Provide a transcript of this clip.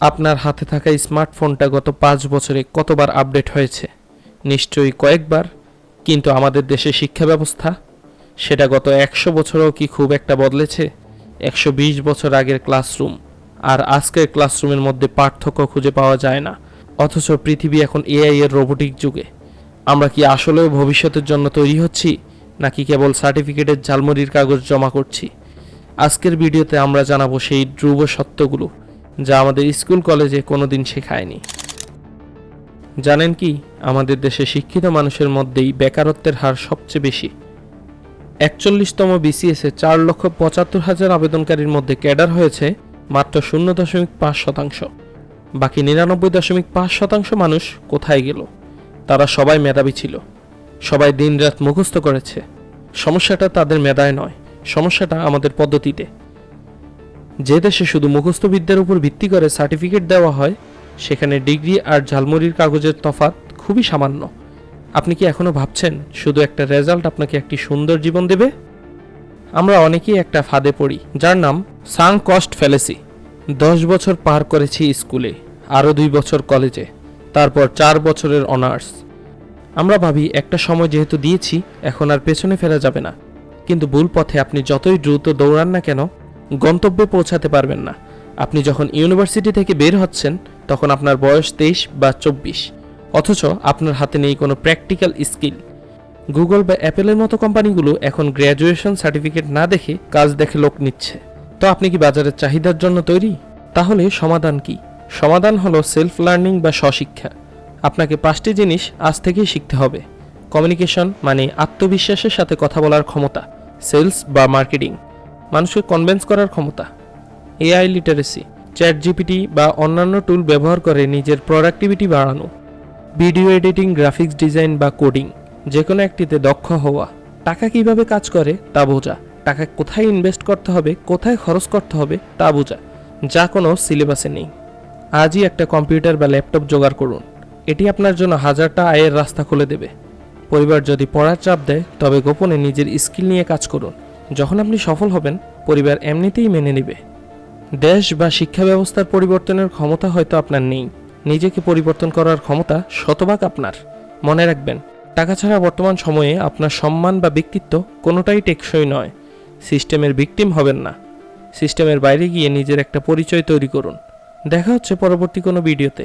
আপনার হাতে থাকা স্মার্টফোনটা গত ৫ বছরে কতবার আপডেট হয়েছে? নিশ্চয়ই কয়েকবার। কিন্তু আমাদের দেশের শিক্ষা ব্যবস্থা, সেটা গত ১০০ বছরেও কি খুব একটা বদলেছে? ১২০ বছর আগের ক্লাসরুম আর আজকের ক্লাসরুমের মধ্যে পার্থক্য খুঁজে পাওয়া যায় না। অথচ পৃথিবী এখন এআই এর রোবোটিক যুগে। আমরা কি আসলেও ভবিষ্যতের জন্য তৈরি হচ্ছি, নাকি কেবল সার্টিফিকেটের ঝালমুড়ির কাগজ জমা করছি? আজকের ভিডিওতে আমরা জানাবো সেই ধ্রুব সত্যগুলো যা আমাদের স্কুল কলেজে কোনোদিন শেখায়নি। জানেন কি, আমাদের দেশে শিক্ষিত মানুষের মধ্যেই বেকারত্বের হার সবচেয়ে বেশি। ৪১তম বিসিএসে ৪,৭৫,০০০ আবেদনকারীর মধ্যে ক্যাডার হয়েছে মাত্র ০.৫%। বাকি ৯৯.৫% মানুষ কোথায় গেল? তারা সবাই মেধাবী ছিল, সবাই দিনরাত মুখস্থ করেছে। সমস্যাটা তাদের মেধায় নয়, সমস্যাটা আমাদের পদ্ধতিতে। যে দেশে শুধু মুখস্থ বিদ্যার উপর ভিত্তি করে সার্টিফিকেট দেওয়া হয়, সেখানে ডিগ্রি আর ঝালমুড়ির কাগজের তফাৎ খুবই সামান্য। আপনি কি এখনো ভাবছেন শুধু একটা রেজাল্ট আপনাকে একটি সুন্দর জীবন দেবে? আমরা অনেকেই একটা ফাঁদে পড়ি, যার নাম সাঙ্ক কস্ট ফ্যালেসি। ১০ বছর পার করেছি স্কুলে, আরও ২ বছর কলেজে, তারপর ৪ বছরের অনার্স। আমরা ভাবি একটা সময় যেহেতু দিয়েছি, এখন আর পেছনে ফেরা যাবে না। কিন্তু ভুল পথে আপনি যতই দ্রুত দৌড়ান না কেন, গন্তব্যে পৌঁছাতে পারবেন না। আপনি যখন ইউনিভার্সিটি থেকে বের হচ্ছেন, তখন আপনার বয়স ২৩ বা ২৪, অথচ আপনার হাতে নেই কোনো প্র্যাকটিক্যাল স্কিল। গুগল বা অ্যাপেলের মতো কোম্পানিগুলো এখন গ্র্যাজুয়েশন সার্টিফিকেট না দেখে কাজ দেখে লোক নিচ্ছে। তো আপনি কি বাজারের চাহিদার জন্য তৈরি? তাহলে সমাধান কি? সমাধান হলো সেলফ লার্নিং বা স্বশিক্ষা। আপনাকে ৫টি জিনিস আজ থেকেই শিখতে হবে। কমিউনিকেশন মানে আত্মবিশ্বাসের সাথে কথা বলার ক্ষমতা। সেলস বা মার্কেটিং, মানুষকে কনভিন্স করার ক্ষমতা। এআই লিটারেসি, চ্যাট জিপিটি বা অন্যান্য টুল ব্যবহার করে নিজের প্রোডাক্টিভিটি বাড়ানো। ভিডিও এডিটিং, গ্রাফিক্স ডিজাইন বা কোডিং, যে কোনো একটিতে দক্ষ হওয়া। টাকা কিভাবে কাজ করে তা বোঝা, টাকা কোথায় ইনভেস্ট করতে হবে, কোথায় খরচ করতে হবে তা বোঝা, যা কোনো সিলেবাসে নেই। আজই একটা কম্পিউটার বা ল্যাপটপ জোগাড় করুন, এটি আপনার জন্য হাজারটা আয়ের রাস্তা খুলে দেবে। পরিবার যদি পড়ার চাপ দেয়, তবে গোপনে নিজের স্কিল নিয়ে কাজ করুন। যখন আপনি সফল হবেন, পরিবার এমনিতেই মেনে নেবে। দেশ বা শিক্ষা ব্যবস্থার পরিবর্তনের ক্ষমতা হয়তো আপনার নেই, নিজেকে পরিবর্তন করার ক্ষমতা শতভাগ আপনার। মনে রাখবেন, টাকা ছাড়া বর্তমান সময়ে আপনার সম্মান বা ব্যক্তিত্ব কোনোটাই টেকসই নয়। সিস্টেমের ভিকটিম হবেন না, সিস্টেমের বাইরে গিয়ে নিজের একটা পরিচয় তৈরি করুন। দেখা হচ্ছে পরবর্তী কোনো ভিডিওতে।